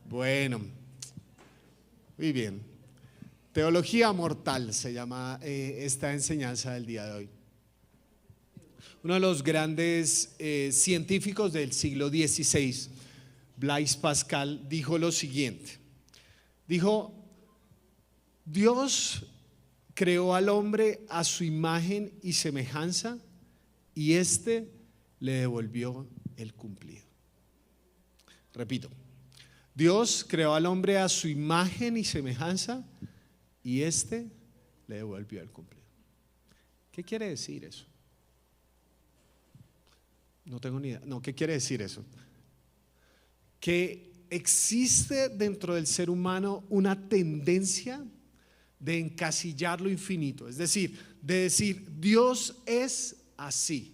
Bueno, muy bien. Teología mortal se llama esta enseñanza del día de hoy. Uno de los grandes científicos del siglo XVI, Blaise Pascal, dijo lo siguiente. Dijo: Dios creó al hombre a su imagen y semejanza, y éste le devolvió el cumplido. Repito, Dios creó al hombre a su imagen y semejanza, y éste le devolvió el cumplido. ¿Qué quiere decir eso? No tengo ni idea. No, ¿qué quiere decir eso? Que existe dentro del ser humano una tendencia de encasillar lo infinito, es decir, de decir Dios es así.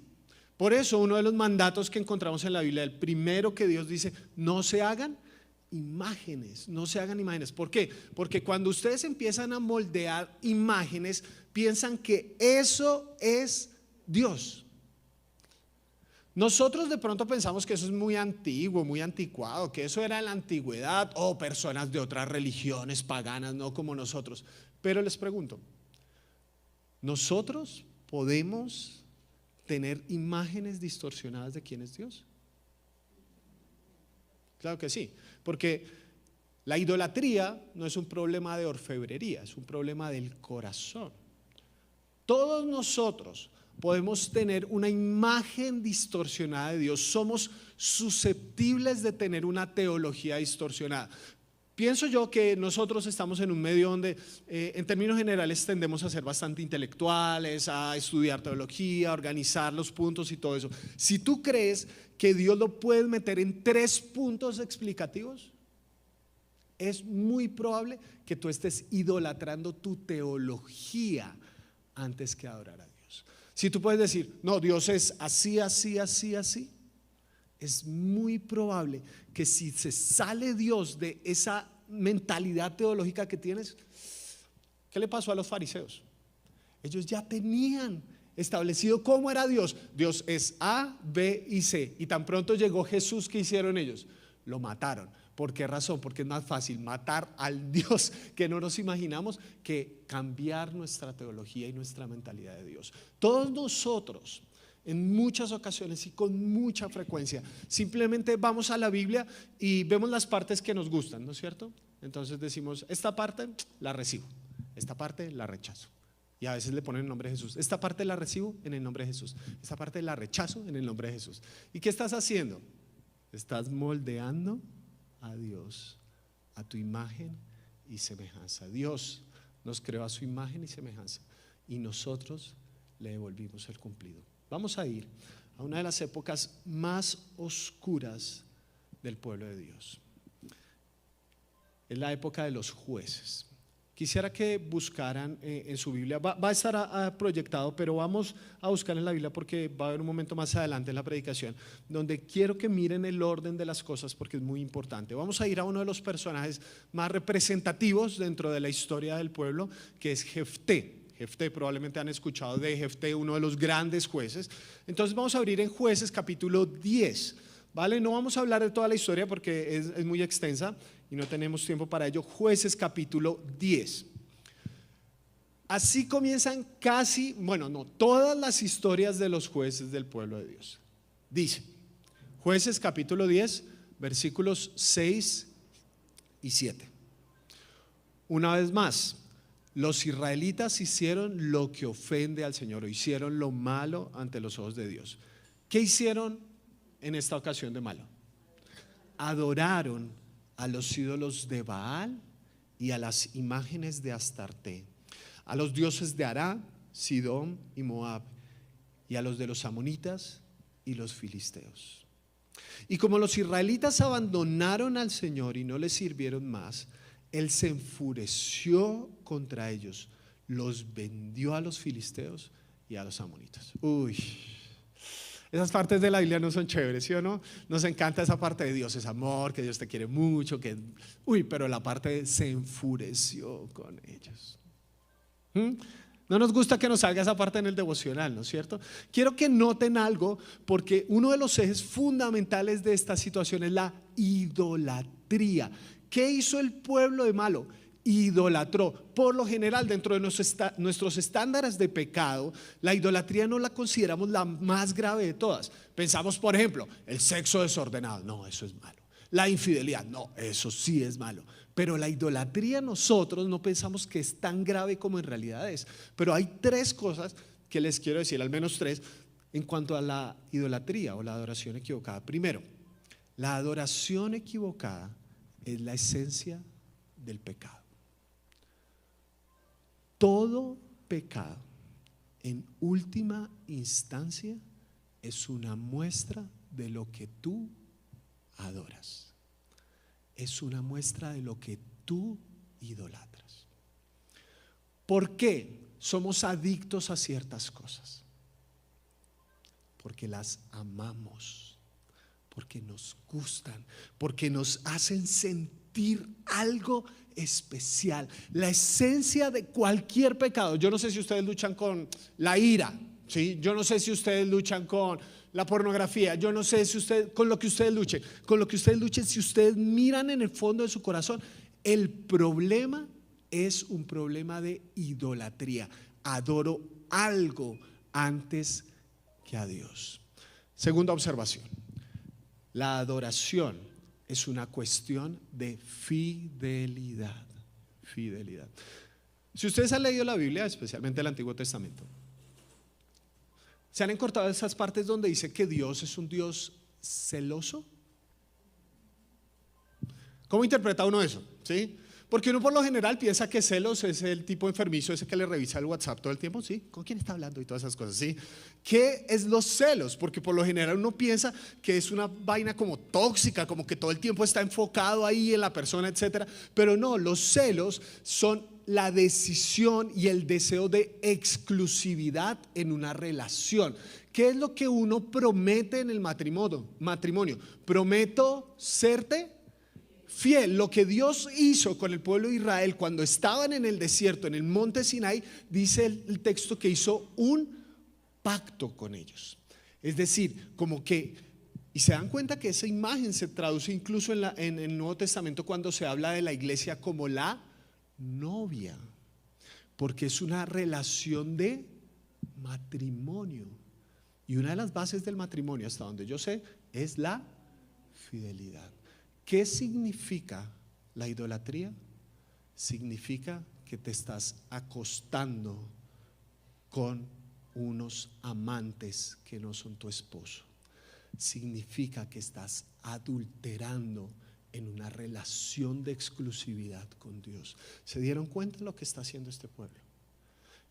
Por eso uno de los mandatos que encontramos en la Biblia, el primero que Dios dice: no se hagan imágenes, no se hagan imágenes. ¿Por qué? Porque cuando ustedes empiezan a moldear imágenes, piensan que eso es Dios. Nosotros de pronto pensamos que eso es muy antiguo, muy anticuado, que eso era en la antigüedad o personas de otras religiones paganas, no como nosotros. Pero les pregunto, ¿nosotros podemos tener imágenes distorsionadas de quién es Dios? Claro que sí, porque la idolatría no es un problema de orfebrería, es un problema del corazón. Todos nosotros podemos tener una imagen distorsionada de Dios, somos susceptibles de tener una teología distorsionada. Pienso yo que nosotros estamos en un medio donde en términos generales tendemos a ser bastante intelectuales, a estudiar teología, a organizar los puntos y todo eso. Si tú crees que Dios lo puedes meter en 3 puntos explicativos, es muy probable que tú estés idolatrando tu teología antes que adorar a Dios. Si tú puedes decir, no, Dios es así, así, así, así, es muy probable que si se sale Dios de esa mentalidad teológica que tienes. ¿Qué le pasó a los fariseos? Ellos ya tenían establecido cómo era Dios. Dios es A, B y C. Y tan pronto llegó Jesús, ¿qué hicieron ellos? Lo mataron. ¿Por qué razón? Porque es más fácil matar al Dios que no nos imaginamos que cambiar nuestra teología y nuestra mentalidad de Dios. Todos nosotros, en muchas ocasiones y con mucha frecuencia, simplemente vamos a la Biblia y vemos las partes que nos gustan, ¿no es cierto? Entonces decimos, esta parte la recibo, esta parte la rechazo. Y a veces le ponen el nombre de Jesús. Esta parte la recibo en el nombre de Jesús, esta parte la rechazo en el nombre de Jesús. ¿Y qué estás haciendo? Estás moldeando a Dios a tu imagen y semejanza. Dios nos creó a su imagen y semejanza, y nosotros le devolvimos el cumplido. Vamos a ir a una de las épocas más oscuras del pueblo de Dios. Es la época de los jueces. Quisiera que buscaran en su Biblia, va a estar proyectado, pero vamos a buscar en la Biblia porque va a haber un momento más adelante en la predicación donde quiero que miren el orden de las cosas porque es muy importante. Vamos a ir a uno de los personajes más representativos dentro de la historia del pueblo, que es Jefté. Jefté, probablemente han escuchado de Jefté, uno de los grandes jueces. Entonces vamos a abrir en Jueces capítulo 10, ¿vale? No vamos a hablar de toda la historia porque es muy extensa y no tenemos tiempo para ello. Jueces capítulo 10. Así comienzan casi, bueno, no, todas las historias de los jueces del pueblo de Dios. Dice, Jueces capítulo 10, versículos 6 y 7. Una vez más, los israelitas hicieron lo que ofende al Señor, o hicieron lo malo ante los ojos de Dios. ¿Qué hicieron en esta ocasión de malo? Adoraron a los ídolos de Baal y a las imágenes de Astarté, a los dioses de Ará, Sidón y Moab, y a los de los amonitas y los filisteos. Y como los israelitas abandonaron al Señor y no le sirvieron más, Él se enfureció contra ellos, los vendió a los filisteos y a los amonitas. Uy, esas partes de la Biblia no son chéveres, ¿sí o no? Nos encanta esa parte de Dios es amor, que Dios te quiere mucho, pero la parte de se enfureció con ellos. No nos gusta que nos salga esa parte en el devocional, ¿no es cierto? Quiero que noten algo, porque uno de los ejes fundamentales de esta situación es la idolatría. ¿Qué hizo el pueblo de malo? Idolatró. Por lo general, dentro de nuestros estándares de pecado, la idolatría no la consideramos la más grave de todas. Pensamos, por ejemplo, el sexo desordenado. No, eso es malo. La infidelidad. No, eso sí es malo. Pero la idolatría nosotros no pensamos que es tan grave como en realidad es. Pero hay tres cosas que les quiero decir, al menos tres, en cuanto a la idolatría o la adoración equivocada. Primero, la adoración equivocada es la esencia del pecado. Todo pecado, en última instancia, es una muestra de lo que tú adoras. Es una muestra de lo que tú idolatras. ¿Por qué somos adictos a ciertas cosas? Porque las amamos, porque nos gustan, porque nos hacen sentir algo especial. La esencia de cualquier pecado. Yo no sé si ustedes luchan con la ira, ¿sí? Yo no sé si ustedes luchan con la pornografía. Yo no sé si ustedes, con lo que ustedes luchen. Con lo que ustedes luchen, si ustedes miran en el fondo de su corazón, el problema es un problema de idolatría. Adoro algo antes que a Dios. Segunda observación. La adoración es una cuestión de fidelidad. Fidelidad. Si ustedes han leído la Biblia, especialmente el Antiguo Testamento, ¿se han encontrado esas partes donde dice que Dios es un Dios celoso? ¿Cómo interpreta uno eso? ¿Sí? Porque uno por lo general piensa que celos es el tipo enfermizo ese que le revisa el WhatsApp todo el tiempo, ¿sí? ¿Con quién está hablando? Y todas esas cosas, ¿sí? ¿Qué es los celos? Porque por lo general uno piensa que es una vaina como tóxica, como que todo el tiempo está enfocado ahí en la persona, etcétera. Pero no, los celos son la decisión y el deseo de exclusividad en una relación. ¿Qué es lo que uno promete en el matrimonio? Prometo serte fiel. Lo que Dios hizo con el pueblo de Israel cuando estaban en el desierto, en el monte Sinai, dice el texto que hizo un pacto con ellos. Es decir, como que, y se dan cuenta que esa imagen se traduce incluso en el Nuevo Testamento cuando se habla de la iglesia como la novia, porque es una relación de matrimonio. Y una de las bases del matrimonio, hasta donde yo sé, es la fidelidad. ¿Qué significa la idolatría? Significa que te estás acostando con unos amantes que no son tu esposo. Significa que estás adulterando en una relación de exclusividad con Dios. ¿Se dieron cuenta de lo que está haciendo este pueblo?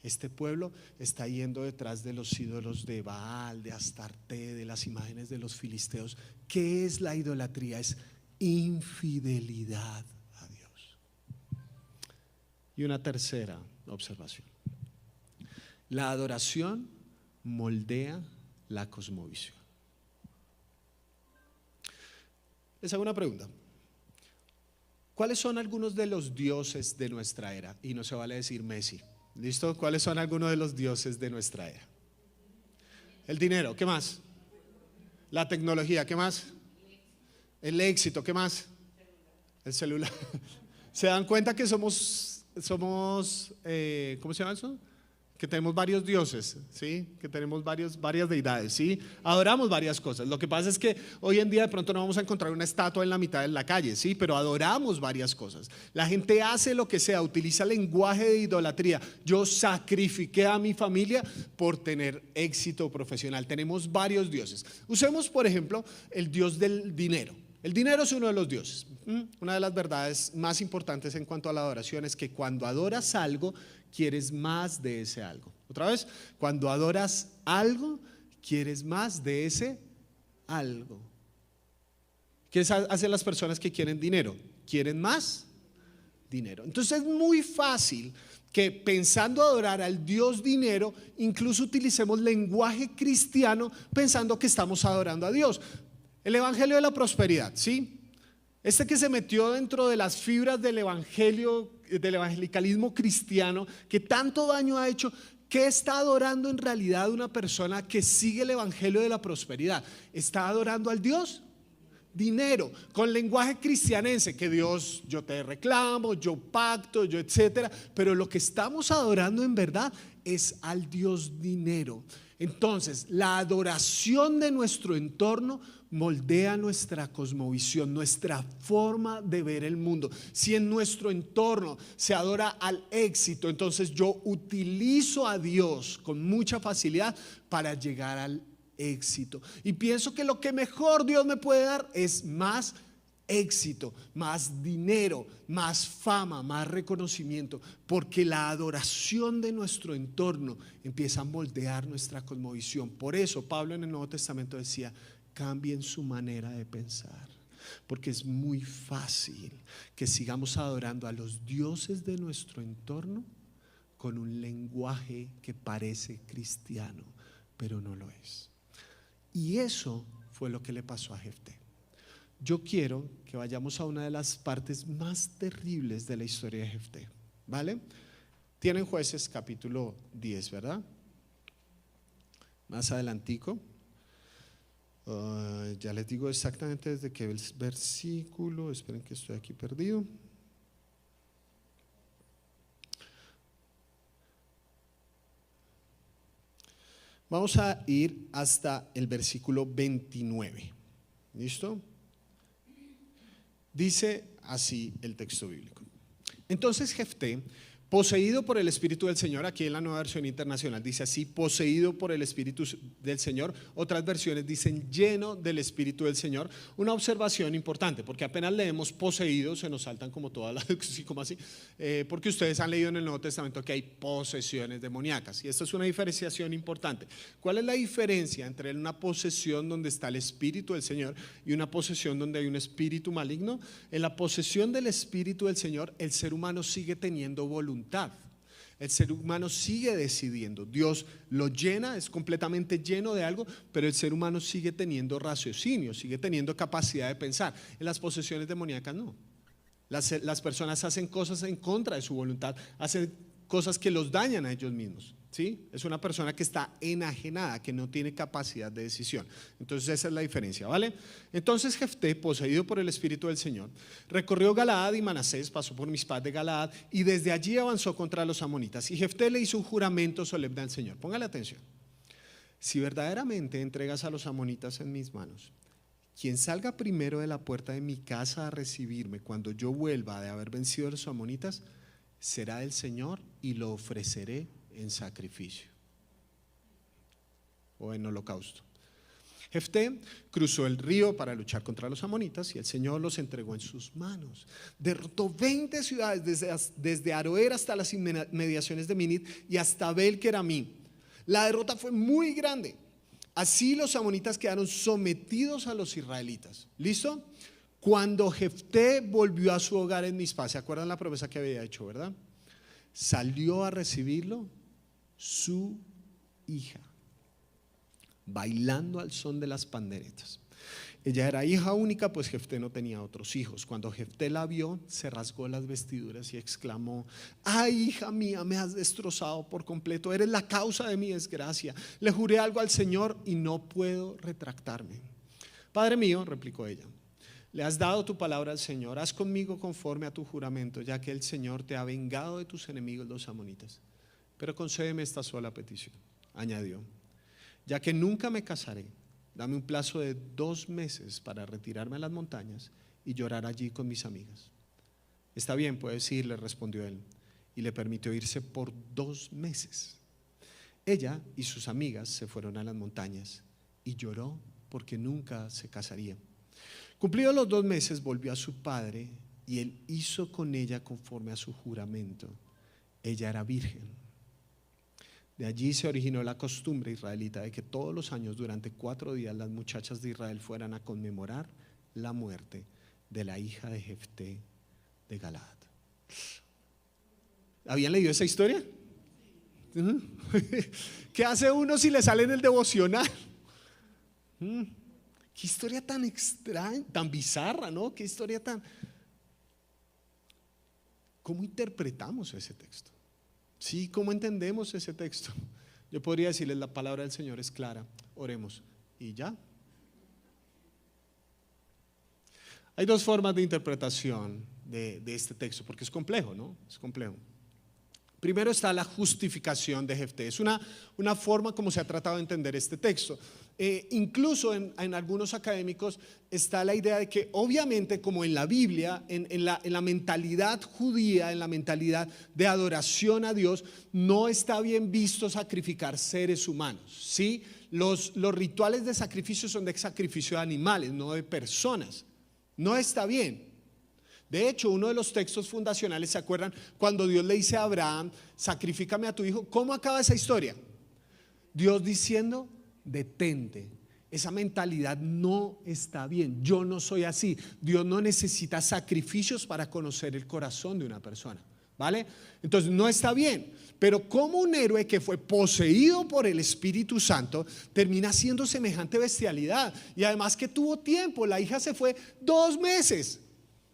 Este pueblo está yendo detrás de los ídolos de Baal, de Astarte, de las imágenes de los filisteos. ¿Qué es la idolatría? Es infidelidad a Dios. Y una tercera observación: la adoración moldea la cosmovisión. Les hago una pregunta. ¿Cuáles son algunos de los dioses de nuestra era? Y no se vale decir Messi. ¿Listo? ¿Cuáles son algunos de los dioses de nuestra era? El dinero, ¿qué más? La tecnología, ¿qué más? El éxito, ¿qué más? El celular. ¿Se dan cuenta que somos ¿cómo se llama eso? Que tenemos varios dioses, ¿sí? Que tenemos varias deidades, ¿sí? Adoramos varias cosas. Lo que pasa es que hoy en día de pronto no vamos a encontrar una estatua en la mitad de la calle, ¿sí? Pero adoramos varias cosas. La gente hace lo que sea, utiliza lenguaje de idolatría. Yo sacrifiqué a mi familia por tener éxito profesional. Tenemos varios dioses. Usemos, por ejemplo, el dios del dinero. El dinero es uno de los dioses. Una de las verdades más importantes en cuanto a la adoración es que cuando adoras algo, quieres más de ese algo. Otra vez, cuando adoras algo, quieres más de ese algo. ¿Qué hacen las personas que quieren dinero? Quieren más dinero. Entonces es muy fácil que pensando adorar al Dios dinero, incluso utilicemos lenguaje cristiano pensando que estamos adorando a Dios. El evangelio de la prosperidad, ¿sí? Este que se metió dentro de las fibras del evangelio, del evangelicalismo cristiano, que tanto daño ha hecho. ¿Qué está adorando en realidad una persona que sigue el evangelio de la prosperidad? ¿Está adorando al Dios dinero, con lenguaje cristianense, que Dios, yo te reclamo, yo pacto, yo etcétera, pero lo que estamos adorando en verdad es al Dios dinero. Entonces, la adoración de nuestro entorno moldea nuestra cosmovisión, nuestra forma de ver el mundo. Si en nuestro entorno se adora al éxito, entonces yo utilizo a Dios con mucha facilidad para llegar al éxito. Y pienso que lo que mejor Dios me puede dar es más éxito, más dinero, más fama, más reconocimiento, porque la adoración de nuestro entorno empieza a moldear nuestra cosmovisión. Por eso Pablo en el Nuevo Testamento decía: cambien su manera de pensar, porque es muy fácil que sigamos adorando a los dioses de nuestro entorno con un lenguaje que parece cristiano, pero no lo es. Y eso fue lo que le pasó a Jefté. Yo quiero que vayamos a una de las partes más terribles de la historia de Jefté, ¿vale? Tienen Jueces capítulo 10, ¿verdad? Más adelantico. Ya les digo exactamente desde qué versículo. Esperen que estoy aquí perdido. Vamos a ir hasta el versículo 29. ¿Listo? Dice así el texto bíblico. Entonces Jefté, poseído por el Espíritu del Señor, aquí en la Nueva Versión Internacional dice así: poseído por el Espíritu del Señor. Otras versiones dicen lleno del Espíritu del Señor. Una observación importante, porque apenas leemos poseído se nos saltan como todas las, como así, porque ustedes han leído en el Nuevo Testamento que hay posesiones demoníacas, y esto es una diferenciación importante. ¿Cuál es la diferencia entre una posesión donde está el Espíritu del Señor y una posesión donde hay un espíritu maligno? En la posesión del Espíritu del Señor, el ser humano sigue teniendo voluntad. El ser humano sigue decidiendo. Dios lo llena, es completamente lleno de algo, pero el ser humano sigue teniendo raciocinio, sigue teniendo capacidad de pensar. En las posesiones demoníacas no. Las personas hacen cosas en contra de su voluntad, hacen cosas que los dañan a ellos mismos, ¿sí? Es una persona que está enajenada, que no tiene capacidad de decisión. Entonces esa es la diferencia, ¿vale? Entonces Jefté, poseído por el Espíritu del Señor, recorrió Galaad y Manasés, pasó por Mispad de Galaad y desde allí avanzó contra los amonitas. Y Jefté le hizo un juramento solemne al Señor. Póngale atención: si verdaderamente entregas a los amonitas en mis manos, quien salga primero de la puerta de mi casa a recibirme cuando yo vuelva de haber vencido a los amonitas, será del Señor y lo ofreceré en sacrificio o en holocausto. Jefté cruzó el río para luchar contra los amonitas y el Señor los entregó en sus manos. Derrotó 20 ciudades desde Aroer hasta las inmediaciones de Minit y hasta Abel Keramim. La derrota fue muy grande. Así los amonitas quedaron sometidos a los israelitas. ¿Listo? Cuando Jefté volvió a su hogar en Mizpá, ¿se acuerdan la promesa que había hecho, verdad? Salió a recibirlo su hija, bailando al son de las panderetas. Ella era hija única, pues Jefté no tenía otros hijos. Cuando Jefté la vio, se rasgó las vestiduras y exclamó: ay, hija mía, me has destrozado por completo, eres la causa de mi desgracia. Le juré algo al Señor y no puedo retractarme. Padre mío, replicó ella, le has dado tu palabra al Señor, haz conmigo conforme a tu juramento, ya que el Señor te ha vengado de tus enemigos los amonitas. Pero concédeme esta sola petición, añadió, ya que nunca me casaré, dame un plazo de 2 meses para retirarme a las montañas y llorar allí con mis amigas. Está bien, puedes ir, le respondió él, y le permitió irse por 2 meses. Ella y sus amigas se fueron a las montañas y lloró porque nunca se casaría. Cumplidos los 2 meses, volvió a su padre y él hizo con ella conforme a su juramento. Ella era virgen. De allí se originó la costumbre israelita de que todos los años durante 4 días las muchachas de Israel fueran a conmemorar la muerte de la hija de Jefté de Galaad. ¿Habían leído esa historia? ¿Qué hace uno si le sale en el devocional? Qué historia tan extraña, tan bizarra, ¿no? Qué historia tan... ¿Cómo interpretamos ese texto? Sí, ¿cómo entendemos ese texto? Yo podría decirles: la palabra del Señor es clara, oremos y ya. Hay dos formas de interpretación de este texto, porque es complejo, ¿no? Es complejo. Primero está la justificación de Jefté. Es una forma como se ha tratado de entender este texto. Incluso en algunos académicos está la idea de que obviamente, como en la Biblia, en la mentalidad judía, en la mentalidad de adoración a Dios, no está bien visto sacrificar seres humanos, ¿sí? Los rituales de sacrificio son de sacrificio de animales, no de personas. No está bien. De hecho, uno de los textos fundacionales, ¿se acuerdan? Cuando Dios le dice a Abraham, sacrifícame a tu hijo. ¿Cómo acaba esa historia? Dios diciendo, detente. Esa mentalidad no está bien. Yo no soy así. Dios no necesita sacrificios para conocer el corazón de una persona, ¿vale? Entonces no está bien. Pero como un héroe que fue poseído por el Espíritu Santo termina siendo semejante bestialidad. Y además que tuvo tiempo. La hija se fue 2 meses.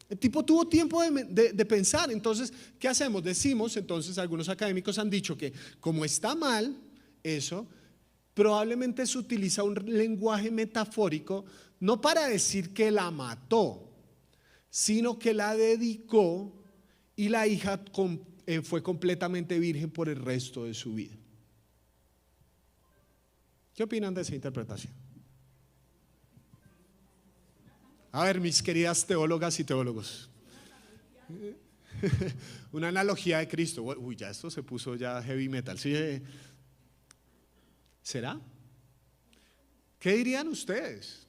El tipo tuvo tiempo de pensar. Entonces, ¿qué hacemos? Decimos, entonces algunos académicos han dicho que como está mal eso, probablemente se utiliza un lenguaje metafórico, no para decir que la mató, sino que la dedicó y la hija fue completamente virgen por el resto de su vida. ¿Qué opinan de esa interpretación? A ver, mis queridas teólogas y teólogos. Una analogía de Cristo. Uy, ya esto se puso ya heavy metal. ¿Sí? ¿Será? ¿Qué dirían ustedes?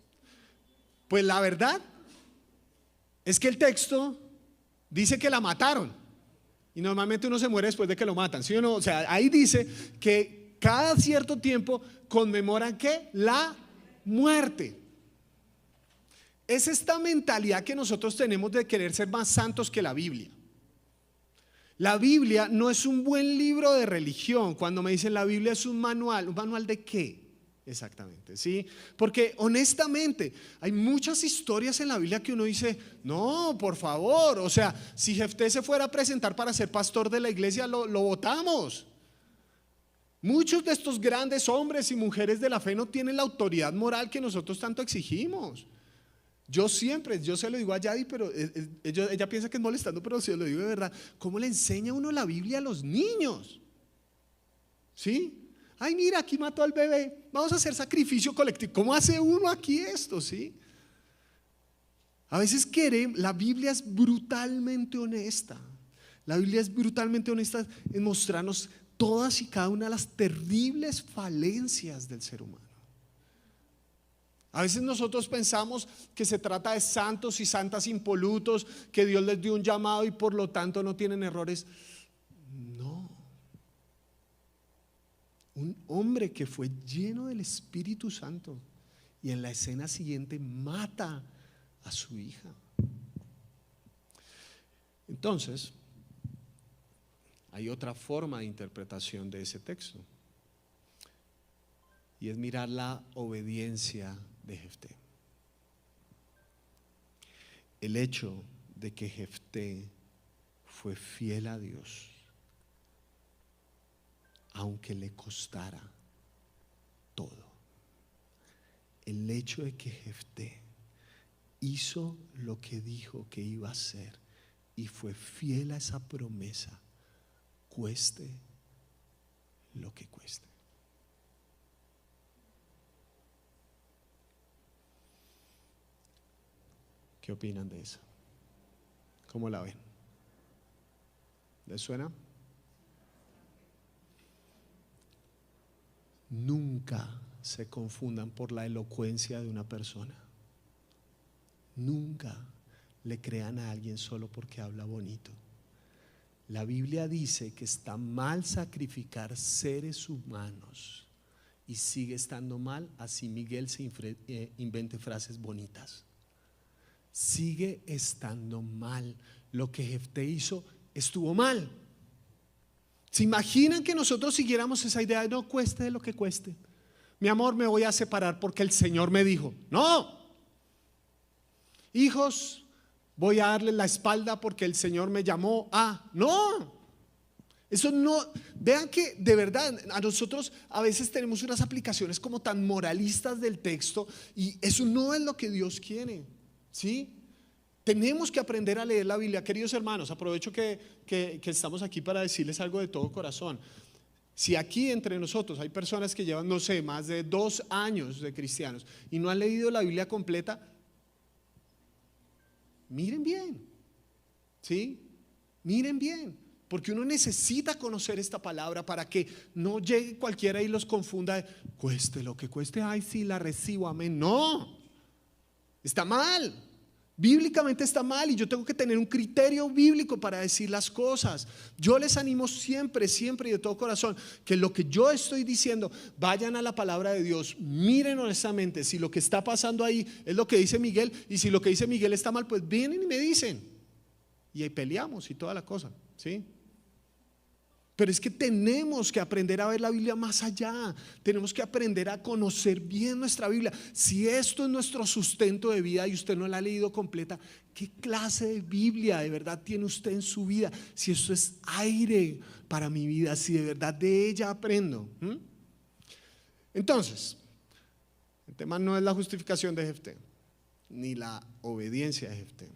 Pues la verdad es que el texto dice que la mataron. Y normalmente uno se muere después de que lo matan, ¿sí o no? O sea, ahí dice que cada cierto tiempo conmemoran ¿qué? La muerte. Es esta mentalidad que nosotros tenemos de querer ser más santos que la Biblia. La Biblia no es un buen libro de religión. Cuando me dicen la Biblia es un manual ¿de qué? Exactamente, ¿sí? Porque honestamente hay muchas historias en la Biblia que uno dice, no, por favor, o sea, si Jefté se fuera a presentar para ser pastor de la iglesia, lo votamos. Muchos de estos grandes hombres y mujeres de la fe no tienen la autoridad moral que nosotros tanto exigimos. Yo se lo digo a Yadi, pero ella piensa que es molestando, pero se lo digo de verdad. ¿Cómo le enseña uno la Biblia a los niños? ¿Sí? Ay, mira, aquí mató al bebé, vamos a hacer sacrificio colectivo. ¿Cómo hace uno aquí esto? ¿Sí? A veces la Biblia es brutalmente honesta. La Biblia es brutalmente honesta en mostrarnos todas y cada una de las terribles falencias del ser humano. A veces nosotros pensamos que se trata de santos y santas impolutos, que Dios les dio un llamado y por lo tanto no tienen errores. No. Un hombre que fue lleno del Espíritu Santo y en la escena siguiente mata a su hija. Entonces, hay otra forma de interpretación de ese texto y es mirar la obediencia de Jefté. El hecho de que Jefté fue fiel a Dios, aunque le costara todo. El hecho de que Jefté hizo lo que dijo que iba a hacer y fue fiel a esa promesa, cueste lo que cueste. ¿Qué opinan de eso? ¿Cómo la ven? ¿Les suena? Nunca se confundan por la elocuencia de una persona. Nunca le crean a alguien solo porque habla bonito. La Biblia dice que está mal sacrificar seres humanos y sigue estando mal así Miguel se invente frases bonitas. Sigue estando mal. Lo que Jefté hizo estuvo mal. ¿Se imaginan que nosotros siguiéramos esa idea de no cueste lo que cueste? Mi amor, me voy a separar porque el Señor me dijo. No. Hijos, voy a darle la espalda porque el Señor me llamó a. No. Eso no. Vean que de verdad a nosotros a veces tenemos unas aplicaciones como tan moralistas del texto y eso no es lo que Dios quiere. ¿Sí? Tenemos que aprender a leer la Biblia. Queridos hermanos, aprovecho que estamos aquí para decirles algo de todo corazón. Si aquí entre nosotros hay personas que llevan, no sé, más de 2 años de cristianos y no han leído la Biblia completa, miren bien, ¿sí? Miren bien, porque uno necesita conocer esta palabra para que no llegue cualquiera y los confunda. Cueste lo que cueste, ay, sí, la recibo, amén. No, está mal. Bíblicamente está mal y yo tengo que tener un criterio bíblico para decir las cosas. Yo les animo siempre, siempre y de todo corazón que lo que yo estoy diciendo, vayan a la palabra de Dios, miren honestamente si lo que está pasando ahí es lo que dice Miguel, y si lo que dice Miguel está mal, pues vienen y me dicen y ahí peleamos y toda la cosa, ¿sí? Pero es que tenemos que aprender a ver la Biblia más allá. Tenemos que aprender a conocer bien nuestra Biblia. Si esto es nuestro sustento de vida y usted no la ha leído completa, ¿qué clase de Biblia de verdad tiene usted en su vida? Si esto es aire para mi vida, si de verdad de ella aprendo. Entonces, el tema no es la justificación de Jefté, ni la obediencia de Jefté.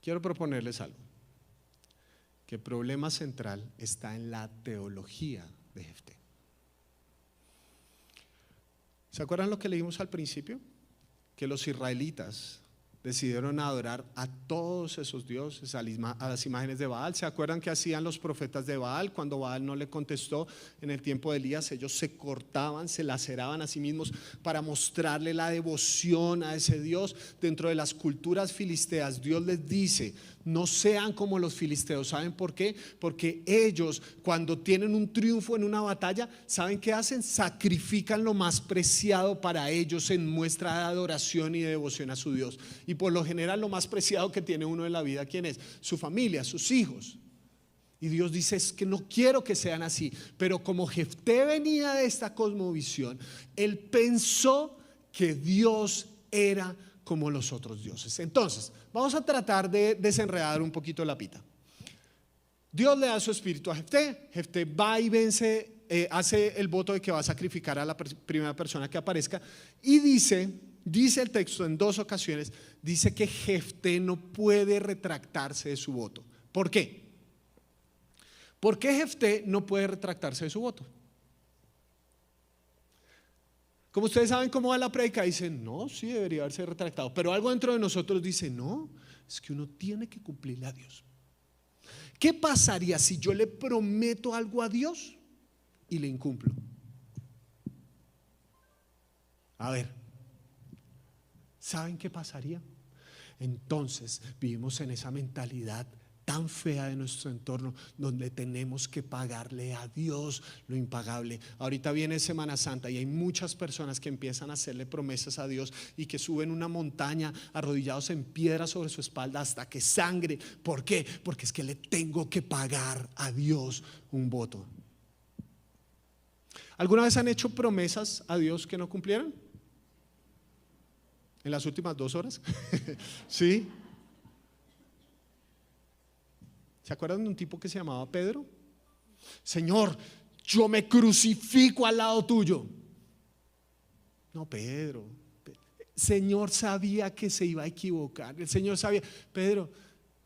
Quiero proponerles algo. Que el problema central está en la teología de Jefté. ¿Se acuerdan lo que leímos al principio? Que los israelitas decidieron adorar a todos esos dioses, a las imágenes de Baal. ¿Se acuerdan que hacían los profetas de Baal? Cuando Baal no le contestó en el tiempo de Elías, ellos se cortaban, se laceraban a sí mismos para mostrarle la devoción a ese Dios. Dentro de las culturas filisteas, Dios les dice: no sean como los filisteos. ¿Saben por qué? Porque ellos, cuando tienen un triunfo en una batalla, ¿saben qué hacen? Sacrifican lo más preciado para ellos en muestra de adoración y de devoción a su Dios. Y por lo general lo más preciado que tiene uno en la vida, ¿quién es? Su familia, sus hijos. Y Dios dice: es que no quiero que sean así. Pero como Jefté venía de esta cosmovisión, él pensó que Dios era como los otros dioses. Entonces, vamos a tratar de desenredar un poquito la pita. Dios le da su espíritu a Jefté. Jefté va y vence, hace el voto de que va a sacrificar a la primera persona que aparezca. Y dice el texto en 2 ocasiones, dice que Jefté no puede retractarse de su voto. ¿Por qué? ¿Por qué Jefté no puede retractarse de su voto? Como ustedes saben cómo va la prédica, dicen: no, sí debería haberse retractado. Pero algo dentro de nosotros dice: no, es que uno tiene que cumplirle a Dios. ¿Qué pasaría si yo le prometo algo a Dios y le incumplo? A ver, ¿saben qué pasaría? Entonces vivimos en esa mentalidad tan fea de nuestro entorno, donde tenemos que pagarle a Dios lo impagable. Ahorita viene Semana Santa y hay muchas personas que empiezan a hacerle promesas a Dios y que suben una montaña arrodillados en piedra sobre su espalda hasta que sangre. ¿Por qué? Porque es que le tengo que pagar a Dios un voto. ¿Alguna vez han hecho promesas a Dios que no cumplieron? ¿En las últimas 2 horas? ¿Sí? ¿Se acuerdan de un tipo que se llamaba Pedro? Señor, yo me crucifico al lado tuyo. No, Pedro. Señor sabía que se iba a equivocar. El Señor sabía: Pedro,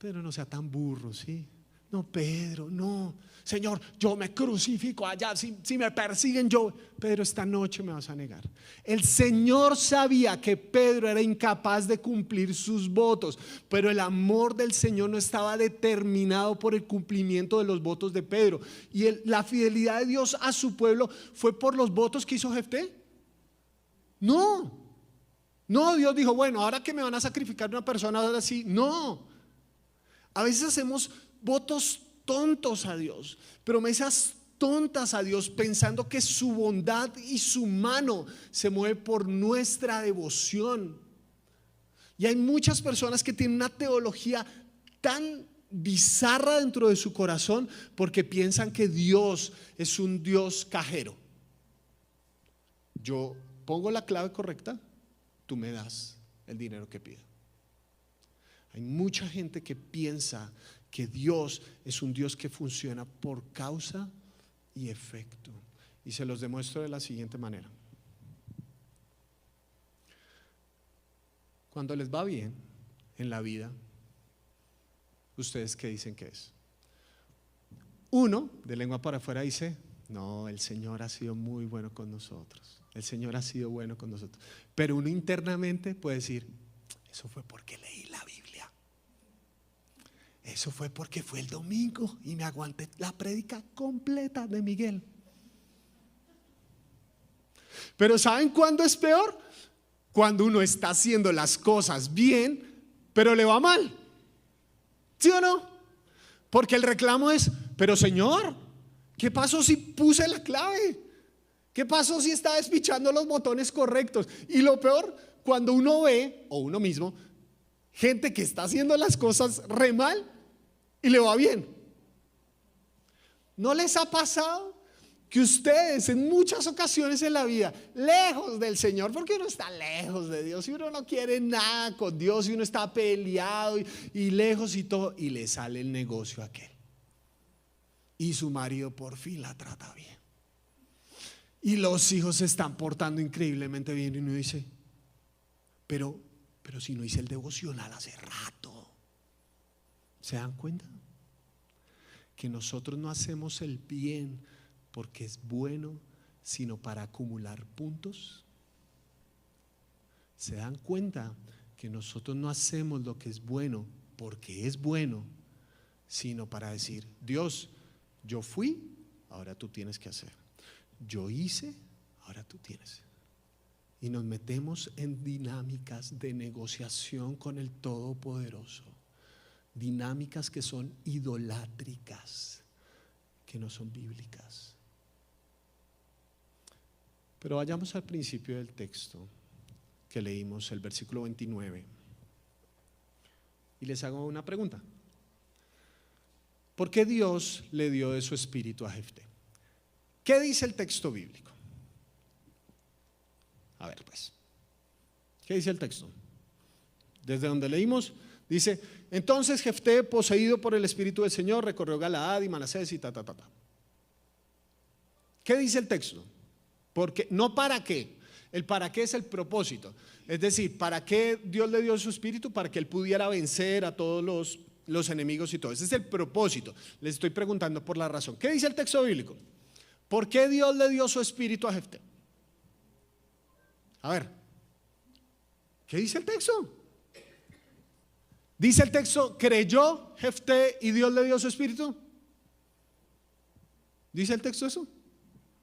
no sea tan burro, ¿sí? No, Pedro, no. Señor, yo me crucifico allá, si me persiguen yo. Pedro, esta noche me vas a negar. El Señor sabía que Pedro era incapaz de cumplir sus votos, pero el amor del Señor no estaba determinado por el cumplimiento de los votos de Pedro. Y la fidelidad de Dios a su pueblo fue por los votos que hizo Jefté. No, Dios dijo: bueno, ahora que me van a sacrificar una persona, ahora sí. No, a veces hacemos votos tontos a Dios, promesas tontas a Dios, pensando que su bondad y su mano se mueve por nuestra devoción. Y hay muchas personas que tienen una teología tan bizarra dentro de su corazón porque piensan que Dios es un Dios cajero. Yo pongo la clave correcta, tú me das el dinero que pido. Hay mucha gente que piensa que Dios es un Dios que funciona por causa y efecto. Y se los demuestro de la siguiente manera. Cuando les va bien, en la vida, ¿ustedes qué dicen que es? Uno, de lengua para afuera, dice: no, el Señor ha sido muy bueno con nosotros. El Señor ha sido bueno con nosotros. Pero uno internamente puede decir: eso fue porque leí la Biblia. Eso fue porque fue el domingo y me aguanté la prédica completa de Miguel. Pero ¿saben cuándo es peor? Cuando uno está haciendo las cosas bien, pero le va mal. ¿Sí o no? Porque el reclamo es: pero Señor, ¿qué pasó si puse la clave? ¿Qué pasó si estaba despichando los botones correctos? Y lo peor, cuando uno ve, o uno mismo, gente que está haciendo las cosas re mal y le va bien. ¿No les ha pasado que ustedes en muchas ocasiones en la vida, lejos del Señor, porque uno está lejos de Dios y uno no quiere nada con Dios y uno está peleado y lejos y todo, y le sale el negocio aquel y su marido por fin la trata bien y los hijos se están portando increíblemente bien y uno dice: pero si no hice el devocional hace rato? ¿Se dan cuenta? Que nosotros no hacemos el bien porque es bueno, sino para acumular puntos. ¿Se dan cuenta que nosotros no hacemos lo que es bueno porque es bueno, sino para decir: Dios, yo fui, ahora tú tienes que hacer. Yo hice, ahora tú tienes. Y nos metemos en dinámicas de negociación con el Todopoderoso, dinámicas que son idolátricas, que no son bíblicas. Pero vayamos al principio del texto que leímos, el versículo 29, y les hago una pregunta. ¿Por qué Dios le dio de su espíritu a Jefté? ¿Qué dice el texto bíblico? A ver pues, ¿qué dice el texto? Desde donde leímos, dice: entonces Jefté, poseído por el espíritu del Señor, recorrió Galaad y Manasés y ta. ¿Qué dice el texto? Porque no para qué. El para qué es el propósito. Es decir, ¿para qué Dios le dio su espíritu? Para que él pudiera vencer a todos los enemigos y todo. Ese es el propósito. Les estoy preguntando por la razón. ¿Qué dice el texto bíblico? ¿Por qué Dios le dio su espíritu a Jefté? A ver, ¿qué dice el texto? Dice el texto: ¿creyó Jefté y Dios le dio su espíritu? ¿Dice el texto eso?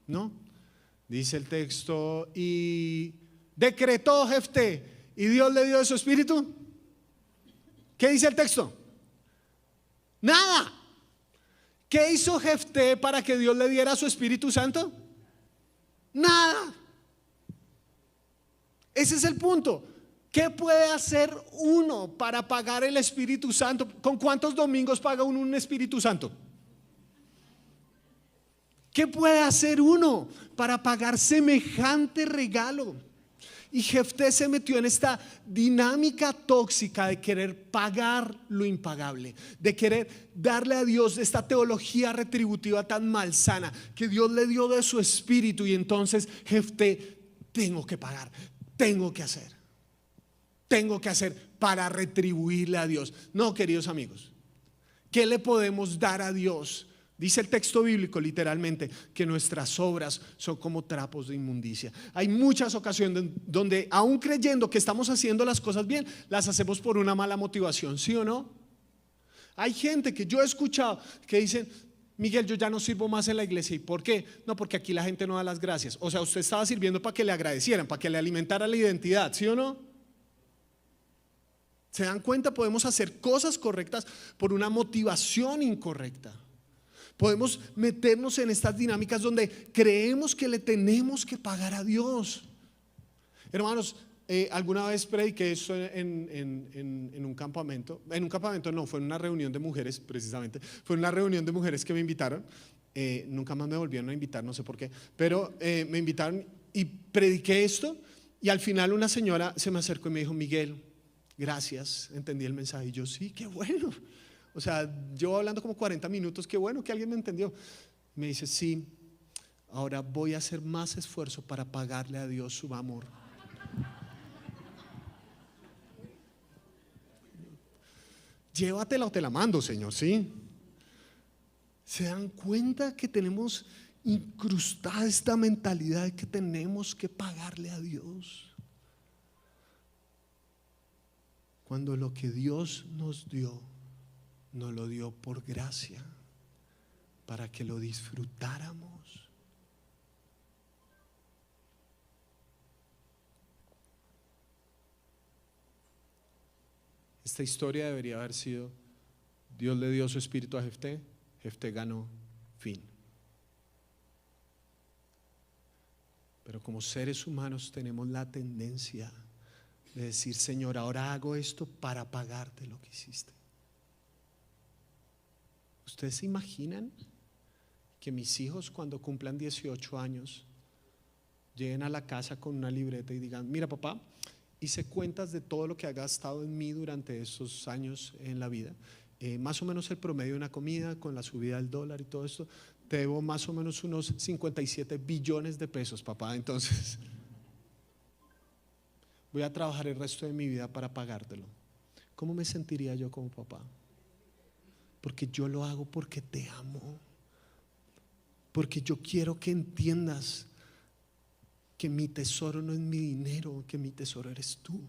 No. Dice el texto: ¿y decretó Jefté y Dios le dio su espíritu? ¿Qué dice el texto? Nada. ¿Qué hizo Jefté para que Dios le diera su Espíritu Santo? Nada. Ese es el punto. ¿Qué puede hacer uno para pagar el Espíritu Santo? ¿Con cuántos domingos paga uno un Espíritu Santo? ¿Qué puede hacer uno para pagar semejante regalo? Y Jefté se metió en esta dinámica tóxica de querer pagar lo impagable, de querer darle a Dios esta teología retributiva tan malsana, que Dios le dio de su espíritu. Y entonces Jefté: tengo que pagar, tengo que hacer para retribuirle a Dios. No, queridos amigos, ¿qué le podemos dar a Dios? Dice el texto bíblico literalmente que nuestras obras son como trapos de inmundicia. Hay muchas ocasiones donde, aún creyendo que estamos haciendo las cosas bien, las hacemos por una mala motivación, ¿sí o no? Hay gente que yo he escuchado que dicen: Miguel, yo ya no sirvo más en la iglesia. ¿Y por qué? No, porque aquí la gente no da las gracias. O sea, usted estaba sirviendo para que le agradecieran, para que le alimentara la identidad, ¿sí o no? ¿Se dan cuenta? Podemos hacer cosas correctas por una motivación incorrecta. Podemos meternos en estas dinámicas donde creemos que le tenemos que pagar a Dios. Hermanos, alguna vez prediqué esto en un campamento. En un campamento no, fue en una reunión de mujeres precisamente. Fue una reunión de mujeres que me invitaron. Nunca más me volvieron a invitar, no sé por qué. Pero me invitaron y prediqué esto. Y al final una señora se me acercó y me dijo: Miguel, gracias, entendí el mensaje. Y yo: sí, qué bueno. O sea, yo hablando como 40 minutos, qué bueno que alguien me entendió. Me dice: sí, ahora voy a hacer más esfuerzo para pagarle a Dios su amor. llévatela o te la mando, Señor, ¿sí? ¿Se dan cuenta que tenemos incrustada esta mentalidad de que tenemos que pagarle a Dios? Cuando lo que Dios nos dio, nos lo dio por gracia, para que lo disfrutáramos. Esta historia debería haber sido: Dios le dio su espíritu a Jefté, Jefté ganó, fin. Pero como seres humanos tenemos la tendencia de decir: Señor, ahora hago esto para pagarte lo que hiciste. ¿Ustedes se imaginan que mis hijos, cuando cumplan 18 años, lleguen a la casa con una libreta y digan: mira, papá, hice cuentas de todo lo que ha gastado en mí durante esos años en la vida, más o menos el promedio de una comida con la subida del dólar y todo esto, te debo más o menos unos 57 billones de pesos, papá, entonces voy a trabajar el resto de mi vida para pagártelo? ¿Cómo me sentiría yo como papá? Porque yo lo hago porque te amo, porque yo quiero que entiendas que mi tesoro no es mi dinero, que mi tesoro eres tú.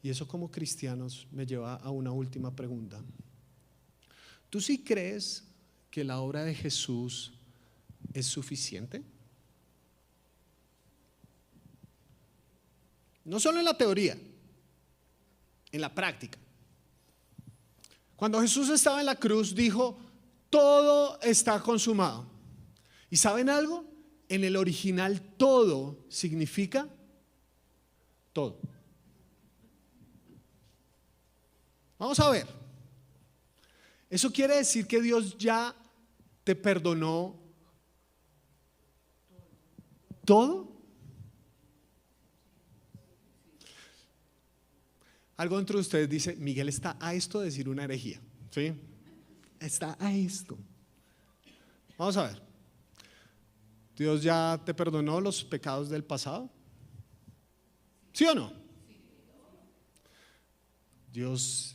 Y eso, como cristianos, me lleva a una última pregunta. ¿Tú sí crees que la obra de Jesús es suficiente? No solo en la teoría, en la práctica. Cuando Jesús estaba en la cruz, dijo: todo está consumado. ¿Y saben algo? En el original, todo significa todo. Vamos a ver. Eso quiere decir que Dios ya te perdonó todo. Algo dentro de ustedes dice: Miguel está a esto de decir una herejía, ¿sí? Está a esto. Vamos a ver. ¿Dios ya te perdonó los pecados del pasado? ¿Sí o no? ¿Dios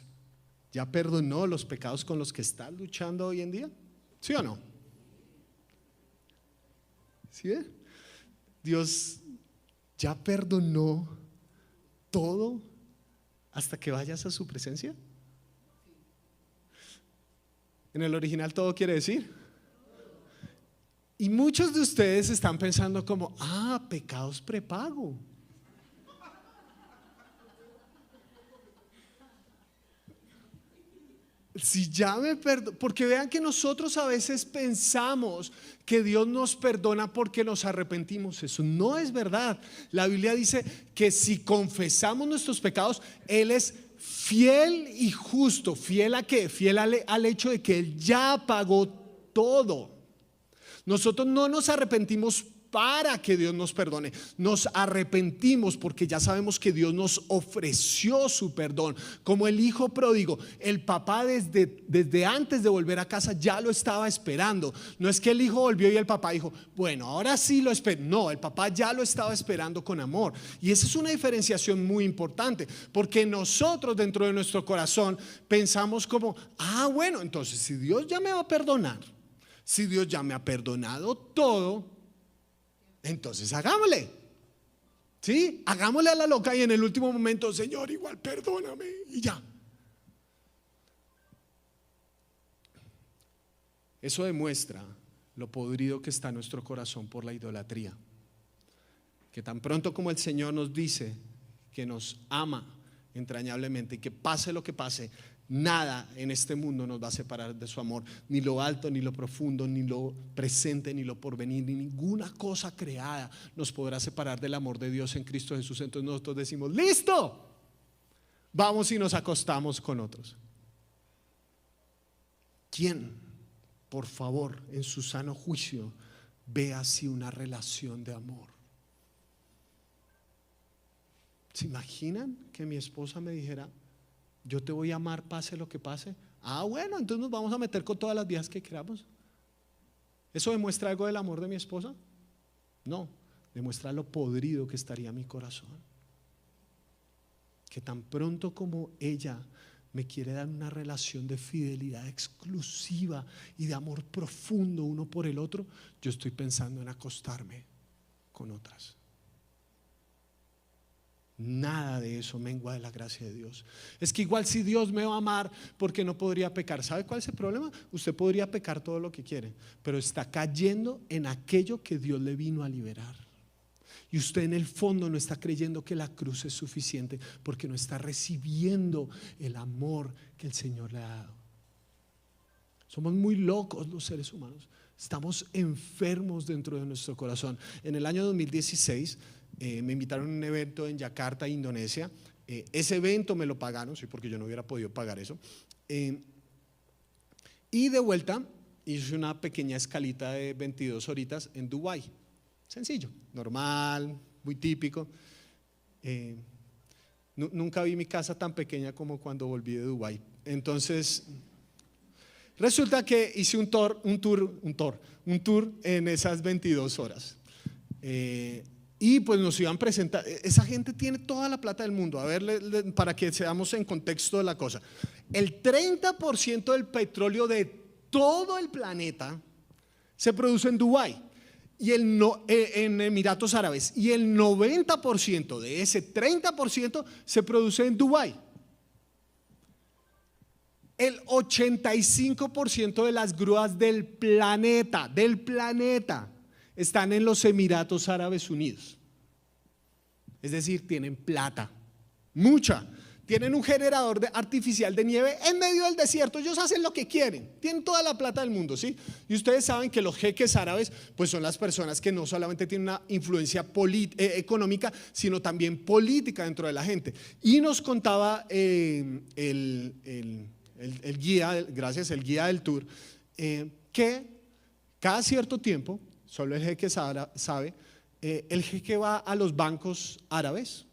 ya perdonó los pecados con los que estás luchando hoy en día? ¿Sí o no? ¿Sí? Dios ya perdonó todo hasta que vayas a su presencia. En el original, todo quiere decir. Y muchos de ustedes están pensando como: pecados prepago. Si ya me perdonó, porque vean que nosotros a veces pensamos que Dios nos perdona porque nos arrepentimos. Eso no es verdad. La Biblia dice que si confesamos nuestros pecados, Él es fiel y justo. ¿Fiel a qué? Fiel al hecho de que Él ya pagó todo. Nosotros no nos arrepentimos para que Dios nos perdone, nos arrepentimos porque ya sabemos que Dios nos ofreció su perdón. Como el hijo pródigo, el papá desde antes de volver a casa ya lo estaba esperando. No es que el hijo volvió y el papá dijo: bueno, ahora sí lo espero. No, el papá ya lo estaba esperando con amor. Y esa es una diferenciación muy importante, porque nosotros dentro de nuestro corazón pensamos como: bueno, entonces si Dios ya me va a perdonar, si Dios ya me ha perdonado todo, entonces hagámosle. ¿Sí? Hagámosle a la loca y en el último momento: Señor, igual perdóname, y ya. Eso demuestra lo podrido que está nuestro corazón por la idolatría. Que tan pronto como el Señor nos dice que nos ama entrañablemente y que pase lo que pase, nada en este mundo nos va a separar de su amor, ni lo alto, ni lo profundo, ni lo presente, ni lo porvenir, ni ninguna cosa creada nos podrá separar del amor de Dios en Cristo Jesús. Entonces nosotros decimos: listo, vamos y nos acostamos con otros. ¿Quién, por favor, en su sano juicio, ve así una relación de amor? ¿Se imaginan que mi esposa me dijera: yo te voy a amar pase lo que pase? Bueno, entonces nos vamos a meter con todas las viejas que queramos. ¿Eso demuestra algo del amor de mi esposa? No, demuestra lo podrido que estaría mi corazón. que tan pronto como ella me quiere dar una relación de fidelidad exclusiva y de amor profundo uno por el otro, yo estoy pensando en acostarme con otras. Nada de eso mengua de la gracia de Dios. Es que igual si Dios me va a amar, ¿por qué no podría pecar? ¿Sabe cuál es el problema? Usted podría pecar todo lo que quiere, pero está cayendo en aquello que Dios le vino a liberar. Y usted en el fondo no está creyendo que la cruz es suficiente, porque no está recibiendo el amor que el Señor le ha dado. Somos muy locos los seres humanos. Estamos enfermos dentro de nuestro corazón. En el año 2016 me invitaron a un evento en Yakarta, Indonesia. Ese evento me lo pagaron, sí, porque yo no hubiera podido pagar eso. Y de vuelta hice una pequeña escalita de 22 horitas en Dubái. Sencillo, normal, muy típico. Nunca vi mi casa tan pequeña como cuando volví de Dubái. Entonces, resulta que hice un tour en esas 22 horas. Y pues nos iban a presentar. Esa gente tiene toda la plata del mundo. A ver, para que seamos en contexto de la cosa. El 30% del petróleo de todo el planeta se produce en Dubái y en Emiratos Árabes. Y el 90% de ese 30% se produce en Dubái. El 85% de las grúas del planeta están en los Emiratos Árabes Unidos. Es decir, tienen plata, mucha. Tienen un generador artificial de nieve en medio del desierto. Ellos hacen lo que quieren, tienen toda la plata del mundo, ¿sí? Y ustedes saben que los jeques árabes pues son las personas que no solamente tienen una influencia económica, sino también política dentro de la gente. Y nos contaba el guía, el guía del tour, que cada cierto tiempo, solo el jeque sabe, el jeque va a los bancos árabes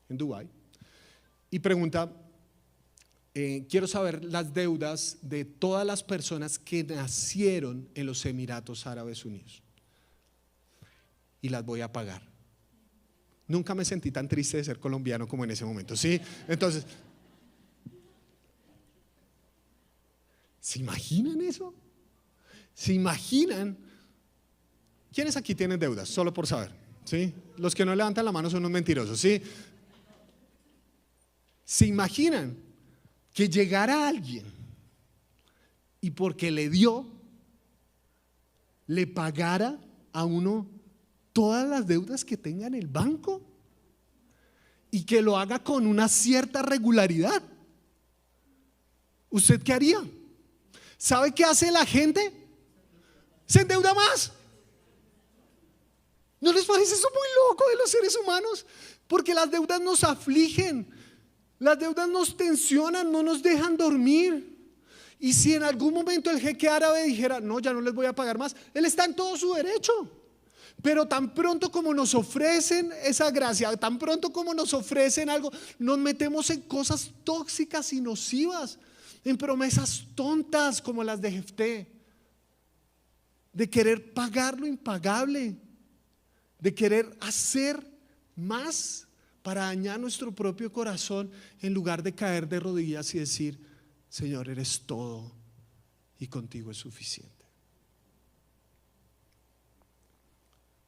en Dubái y pregunta: quiero saber las deudas de todas las personas que nacieron en los Emiratos Árabes Unidos y las voy a pagar. Nunca me sentí tan triste de ser colombiano como en ese momento, ¿sí? Entonces, ¿se imaginan eso? ¿Se imaginan? ¿Quiénes aquí tienen deudas? Solo por saber, ¿sí? Los que no levantan la mano son unos mentirosos, ¿sí? ¿Se imaginan que llegara alguien y porque le dio, le pagara a uno todas las deudas que tenga en el banco y que lo haga con una cierta regularidad? ¿Usted qué haría? ¿Sabe qué hace la gente? Se endeuda más. ¿No les parece eso muy loco de los seres humanos? Porque las deudas nos afligen, las deudas nos tensionan, no nos dejan dormir. Y si en algún momento el jeque árabe dijera: no, ya no les voy a pagar más, él está en todo su derecho. Pero tan pronto como nos ofrecen esa gracia, tan pronto como nos ofrecen algo, nos metemos en cosas tóxicas y nocivas, en promesas tontas como las de Jefté, de querer pagar lo impagable, de querer hacer más para dañar nuestro propio corazón, en lugar de caer de rodillas y decir: Señor, eres todo y contigo es suficiente.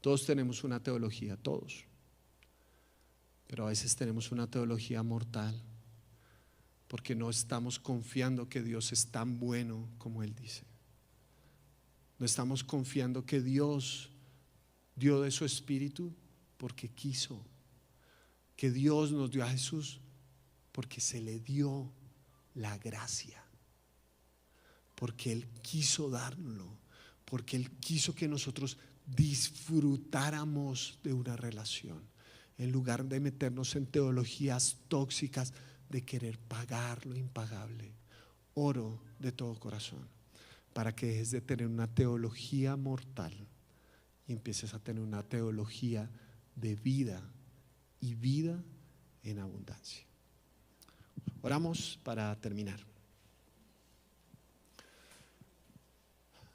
Todos tenemos una teología, todos, pero a veces tenemos una teología mortal porque no estamos confiando que Dios es tan bueno como Él dice. No estamos confiando que Dios dio de su espíritu porque quiso, que Dios nos dio a Jesús porque se le dio la gracia, porque Él quiso dárnoslo, porque Él quiso que nosotros disfrutáramos de una relación, en lugar de meternos en teologías tóxicas de querer pagar lo impagable. Oro de todo corazón para que dejes de tener una teología mortal y empieces a tener una teología de vida y vida en abundancia. Oramos para terminar.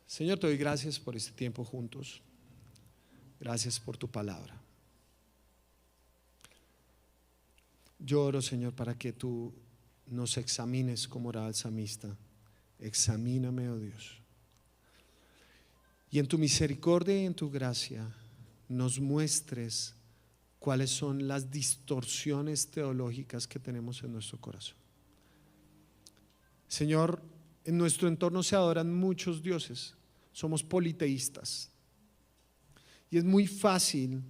Señor, te doy gracias por este tiempo juntos. Gracias por tu palabra. Yo oro, Señor, para que tú nos examines como oraba el salmista. Examíname, oh Dios. Y en tu misericordia y en tu gracia nos muestres cuáles son las distorsiones teológicas que tenemos en nuestro corazón. Señor, en nuestro entorno se adoran muchos dioses, somos politeístas. Y es muy fácil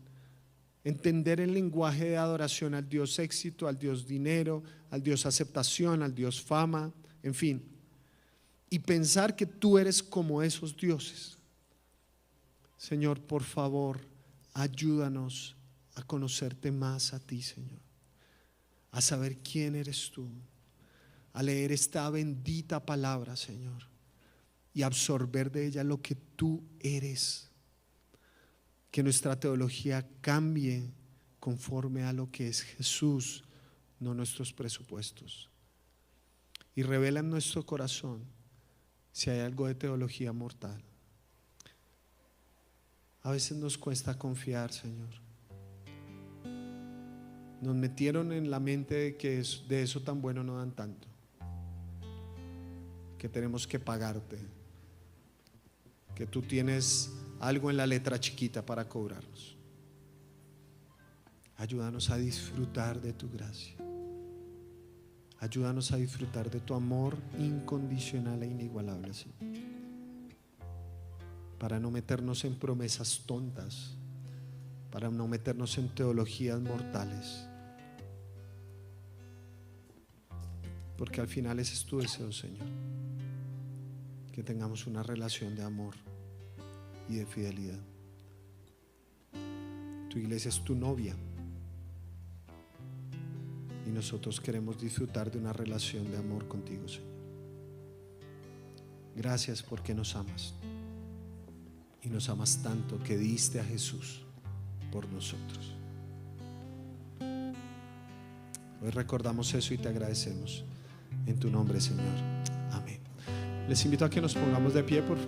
entender el lenguaje de adoración al Dios éxito, al Dios dinero, al Dios aceptación, al Dios fama, en fin, y pensar que tú eres como esos dioses. Señor, por favor, ayúdanos a conocerte más a ti, Señor, a saber quién eres tú, a leer esta bendita palabra, Señor, y absorber de ella lo que tú eres. Que nuestra teología cambie conforme a lo que es Jesús, no nuestros presupuestos. Y revela en nuestro corazón si hay algo de teología mortal. A veces nos cuesta confiar, Señor. Nos metieron en la mente de que de eso tan bueno no dan tanto, que tenemos que pagarte, que tú tienes algo en la letra chiquita para cobrarnos. Ayúdanos a disfrutar de tu gracia. Ayúdanos a disfrutar de tu amor incondicional e inigualable, Señor. Para no meternos en promesas tontas, para no meternos en teologías mortales, porque al final ese es tu deseo, Señor, que tengamos una relación de amor y de fidelidad. Tu iglesia es tu novia y nosotros queremos disfrutar de una relación de amor contigo, Señor. Gracias porque nos amas y nos amas tanto que diste a Jesús por nosotros. Hoy recordamos eso y te agradecemos en tu nombre, Señor. Amén. Les invito a que nos pongamos de pie, por favor.